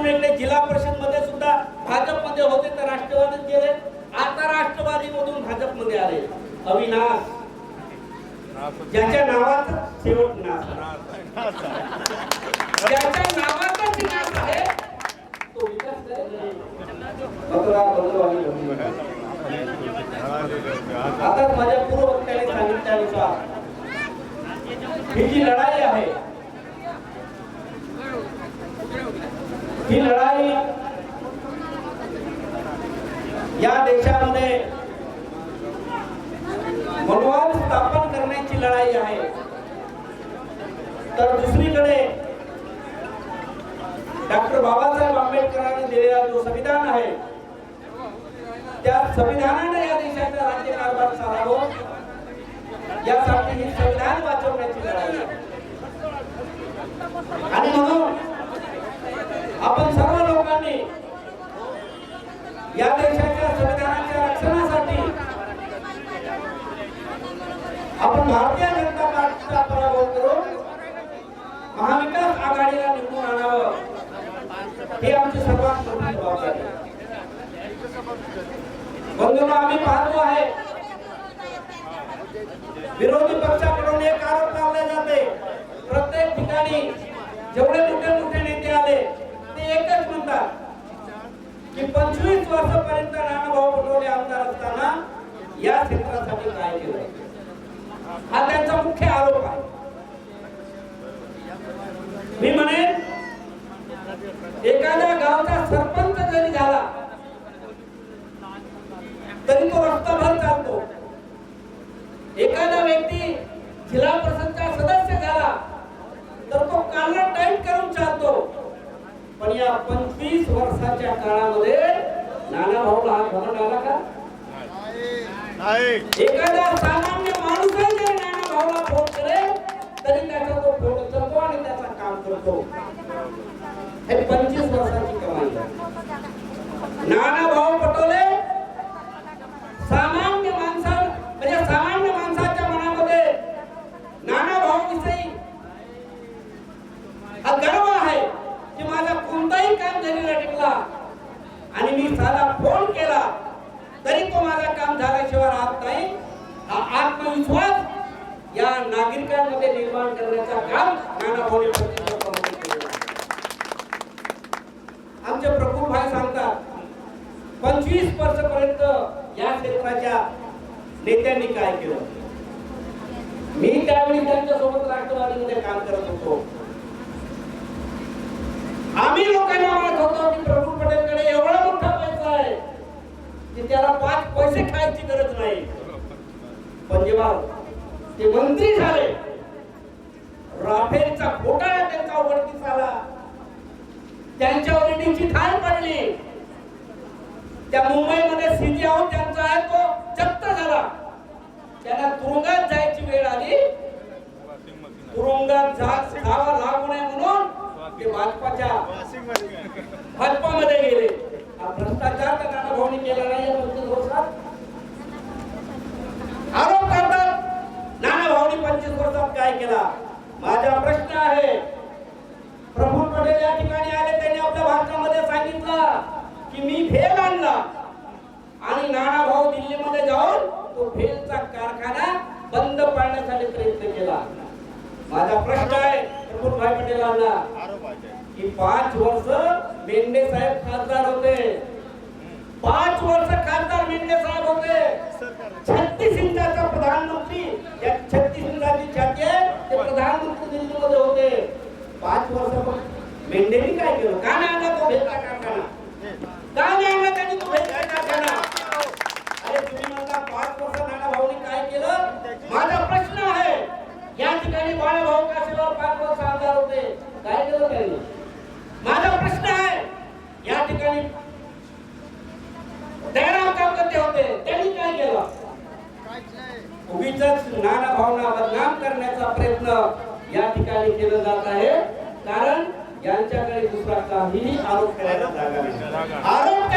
तिकडून इकडे जिल्हा परिषद मध्ये सुद्धा भाजपमध्ये होते तर राष्ट्रवादीत गेले, आता राष्ट्रवादी मधून भाजपमध्ये आले. अविनाश, ज्याच्या नावाचा शेवट नाश, ज्याच्या नावाचाच नाश आहे तो विकास करेल. आता माझ्या पूर्व वक्त्याने सांगितल्यानुसार ही जी लढाई आहे, ही लढाई या देशामध्ये मनोबल स्थापन करण्याची लढाई आहे. तर दुसरीकडे डॉक्टर बाबासाहेब आंबेडकरांनी दिलेला जो संविधान आहे, त्या संविधानाने या देशाचा राज्यकारभार चालावं यासाठी ही संविधान वाचवण्याची लढाई आहे. आणि म्हणून आपण सर्व लोकांनी या देशाच्या संविधानाच्या रक्षणासाठी आपण भारतीय जनता पार्टीचा पराभव करून महाविकास आघाडीला निवडून आणावं, ही आमची सर्वात मोठी जबाबदारी आहे. बंधूंनो, आम्ही पाहतो आहे विरोधी पक्षाकडून एक आरोप लावले जाते. प्रत्येक ठिकाणी जेवढे मोठे मोठे नेते आले ते एकच म्हणतात की 25 वर्षापर्यंत नानाभाऊ पटोले आमदार असताना या क्षेत्रासाठी काय केलं, हा त्यांचा मुख्य आरोप आहे. मी म्हणेन एखाद्या गावचा सरपंच जरी झाला तरी तो रस्ताभर चालतो. एखादा व्यक्ती जिल्हा परिषदचा सदस्य झाला तर तो कालला टाईट करून चालतो. पण या 25 वर्षाच्या काळामध्ये नानाभाऊला हा घमंड आला का? नाही. एखादा सामान्य माणूसही जर नानाभाऊला फोन करेल तरी त्याचा तो फोन उचलतो आणि त्याचा काम करतो. हे 25 वर्षाची कमाई आहे. नानाभाऊ पटोले सामान्य माणसा म्हणजे सामान्य माणसाच्या मनामध्ये नानाभाऊ विषयी हा गर्व आहे की माझा कोणताही काम झालेला टिकला आणि मी साधा फोन केला तरी तो माझा काम झाल्याशिवाय राहत नाही. हा आत्मविश्वास या नागरिकांमध्ये निर्माण करण्याचा काम नानाभाऊने केलं. आमचे प्रफुल्ल भाई सांगतात 25 वर्षापर्यंत या क्षेत्राच्या नेत्यांनी काय केलं. मी त्यावेळी त्यांच्या सोबत राष्ट्रवादीमध्ये काम करत होतो. आम्ही लोकांना म्हणत होतो की प्रफुल्ल पटेलकडे एवढा मोठा पैसा आहे की त्याला 5 पैसे खायची गरज नाही. पण जेव्हा ते मंत्री झाले, राफेलचा घोटाळा त्यांचा उघडकीस आला, त्यांच्यावर ईडीची धाड पडली, त्या मुंबईमध्ये सीजी हाऊस त्यांचा आहे तो जप्त झाला, त्यांना तुरुंगात जायची वेळ आली. तुरुंगात जावं लागू नये म्हणून ते भाजपामध्ये गेले. हा भ्रष्टाचार तर नानाभाऊंनी केला नाही. आरोप करतात नानाभाऊंनी 25 वर्षात काय केला. माझा प्रश्न आहे, प्रफुल्ल पटेल या ठिकाणी आले, त्यांनी आपल्या भाषणामध्ये सांगितलं की मी भेल आणला आणि नानाभाऊ दिल्लीमध्ये जाऊन तो भेलचा कारखाना बंद पाडण्यासाठी प्रयत्न केला. माझा प्रश्न आहे प्रफुल्ल भाई पटेलांना की 5 वर्ष मेंढे साहेब खासदार होते, 5 वर्ष खासदार मेंढे साहेब होते, 36 इंचाचा प्रधानमंत्री, या 36 इंचाची छाती आहे ते प्रधानमंत्री दिल्लीमध्ये होते. 5 वर्ष मेंढेंनी काय केलं? का नाही आणला तो भेलचा कारखाना? का नाही आणला त्यांनी तो भेलचा कारखाना? अरे तुम्ही म्हणता 5 वर्ष नानाभाऊंनी काय केलं? माझा प्रश्न आहे, या ठिकाणी बाळाभाऊ काशीवर 5 वर्ष आमदार होते, काय केलं त्यांनी? माझा प्रश्न आहे, या ठिकाणी दयाराम कामकर्ते होते, त्यांनी काय केलं? उगीच नानाभाऊंना बदनाम करण्याचा प्रयत्न या ठिकाणी केला जात आहे, कारण यांच्याकडे दुसरा काहीही आरोप करायला जागा नाही. आरोप